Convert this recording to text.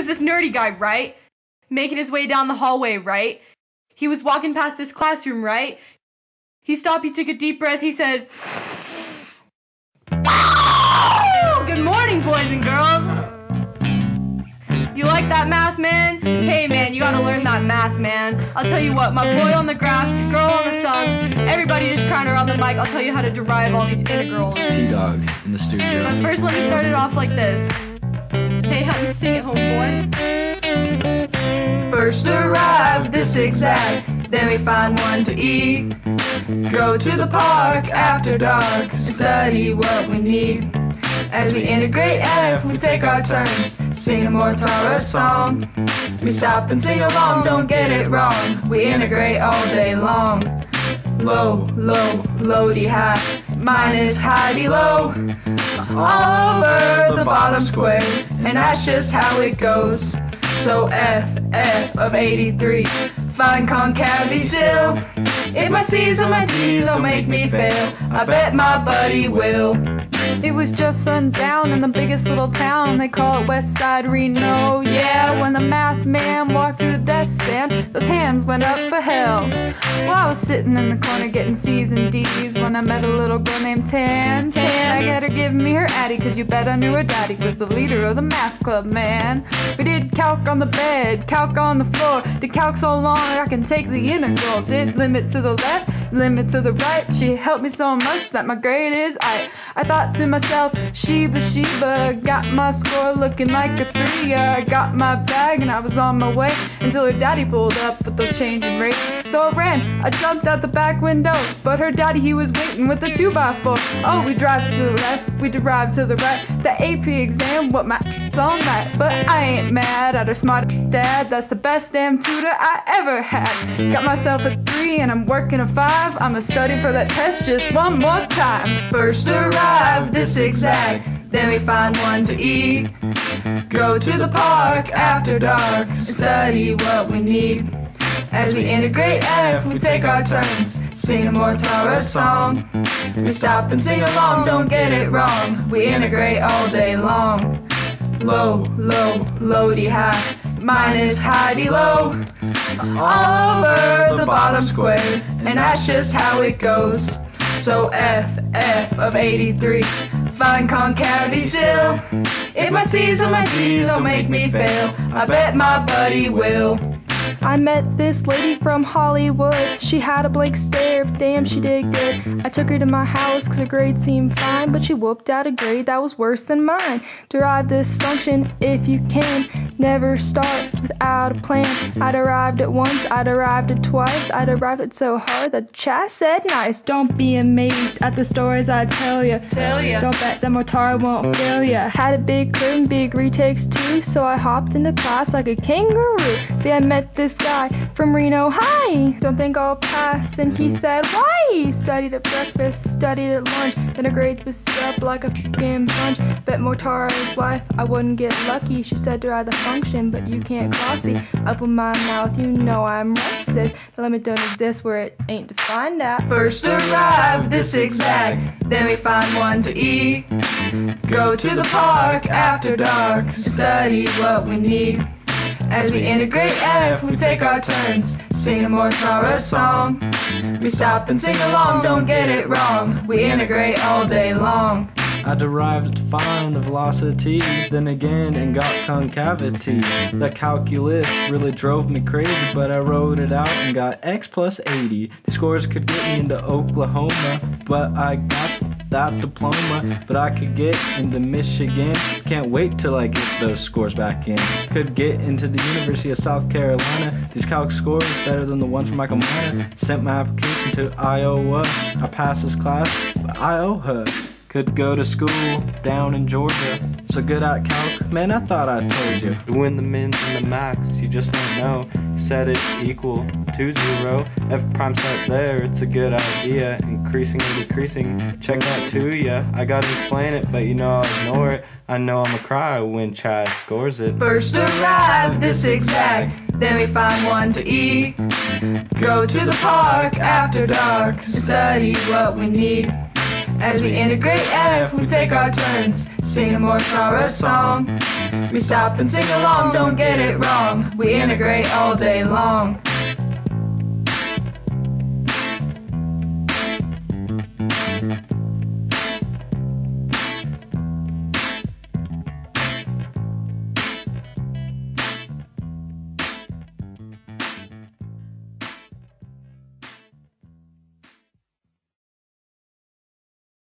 was this nerdy guy, right? Making his way down the hallway, right? He was walking past this classroom, right? He stopped, he took a deep breath, he said, "Good morning, boys and girls." You like that math, man? Hey, man, you gotta learn that math, man. I'll tell you what, my boy on the graphs, girl on the sums, everybody just crying around the mic, I'll tell you how to derive all these integrals. T-Dog in the studio. But first, let me start it off like this. Hey, help me sing it, homeboy. First derive this zigzag, then we find one to eat. Go to the park after dark and study what we need. As we integrate F, we take our turns, sing a Mortara song. We stop and sing along, don't get it wrong. We integrate all day long. Low, low, low-de high, minus high-de low. All over the bottom square, and that's just how it goes. So F, F of 83, find concavity still. If my C's and my D's don't make me fail, I bet my buddy will. It was just sundown in the biggest little town, they call it West Side Reno. Yeah, when the math man walked through the desk stand, those hands went up for hell. Well, I was sitting in the corner getting C's and D's when I met a little girl named Tan. I got her giving me her Addy, cause you bet I knew her daddy was the leader of the math club, man. We did calc on the bed, calc on the floor, did calc so long I can take the integral. Did limit to the left, limit to the right. She helped me so much that my grade is I thought to myself, Sheba, Sheba, got my score looking like a 3. I got my bag and I was on my way until her daddy pulled up with those changing rates. So I ran, I jumped out the back window, but her daddy, he was waiting with a 2x4. Oh, we drive to the left, we derive to the right. The AP exam, what my on that. But I ain't mad at her smart dad, that's the best damn tutor I ever had. Got myself a 3 and I'm working a 5. I'ma study for that test just one more time. First derive this zigzag, then we find one to eat. Go to the park after dark and study what we need. As we integrate F, we take our turns, sing a Mortara song. We stop and sing along, don't get it wrong. We integrate all day long. Low, low, low-de high, minus high-de low. All over the bottom square, and that's just how it goes. So F, F of 83, find concavity still. If my C's and my D's don't make me fail, I bet my buddy will. I met this lady from Hollywood. She had a blank stare, but damn, she did good. I took her to my house cause her grade seemed fine, but she whooped out a grade that was worse than mine. Derive this function if you can. Never start without a plan. I derived it once, I derived it twice. I derived it so hard that the chat said nice. Don't be amazed at the stories I tell ya. Don't bet that Mortara won't fail ya. Had a big curtain, big retakes too, so I hopped into class like a kangaroo. See, I met this guy from Reno High. Don't think I'll pass, and he said why? Studied at breakfast, studied at lunch, then her grades was up like a f***ing punch. Bet Mortara's wife I wouldn't get lucky. She said derive the function, but you can't crossy. Up with my mouth, you know I'm right, sis. The limit don't exist where it ain't defined at. First derive this zigzag, then we find one to eat. Go to the park after dark and study what we need. As we integrate F, we take our turns, sing a Mortara song. We stop and sing along, don't get it wrong. We integrate all day long. I derived to find the velocity, then again and got concavity. The calculus really drove me crazy, but I wrote it out and got X plus 80. The scores could get me into Oklahoma, but I got that diploma. But I could get into Michigan, can't wait till I get those scores back in. Could get into the University of South Carolina. These calc scores better than the ones from MaKayla. Sent my application to Iowa. I passed this class, but I owe her. Could go to school down in Georgia. So good at calc, man, I thought I told you. To win the mins and the max, you just don't know. You set it equal to 0. F prime set there, it's a good idea. Increasing or decreasing, check that to ya. I gotta explain it, but you know I'll ignore it. I know I'ma cry when Chad scores it. First derive this zigzag, then we find one to eat. Go to the park after dark and study what we need. As we integrate F, we take our turns, sing a Mortara song. We stop and sing along, don't get it wrong. We integrate all day long.